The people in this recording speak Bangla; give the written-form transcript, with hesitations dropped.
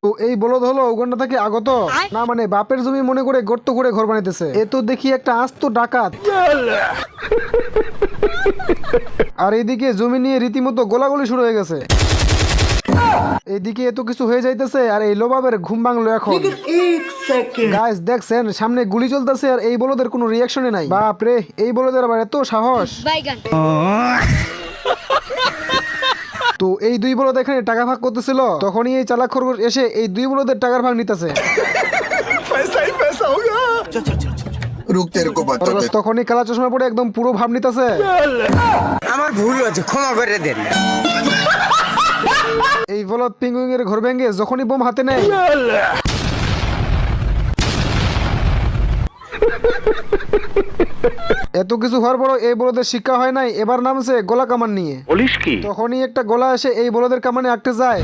তো এই বলদ হলো উগান্ডা থেকে আগত, না মানে বাপের জমি মনে করে গর্ত করে ঘর বানাইতেছে। এ তো দেখি একটা আস্ত ডাকাত। আর এইদিকে জমি নিয়ে রীতিমতো গোলাগুলি শুরু হয়ে গেছে। এইদিকে এত কিছু হয়ে যাইতেছে আর এই লোবাবের ঘুম ভাঙলো এখন। গাইস দেখছেন সামনে গুলি চলতেছে আর এই বলদের কোনো রিয়াকশনই নাই। বাপ রে, এই বলদের আবার এত সাহস। তো এই দুই বলদ এখানে টাকা ভাগ করতেছিল, তখনই এই চালাক খরগোশ এসে এই দুই বলদের টাকার ভাগ নিতেছে। তখনই কালা চশমা পরে একদম পুরো ভাব নিতেছে। আমার ভুল হয়েছে, ক্ষমা করে দেন। এই বলদ পিঙ্গুইং এর ঘর ভেঙে যখনই বোম হাতে নেয়, এত কিছু হওয়ার পরও এই বলদের শিক্ষা হয় নাই, এবার নামছে গোলা কামান নিয়ে। তখনই একটা গোলা এসে এই বলদের কামানে আটকে যায়।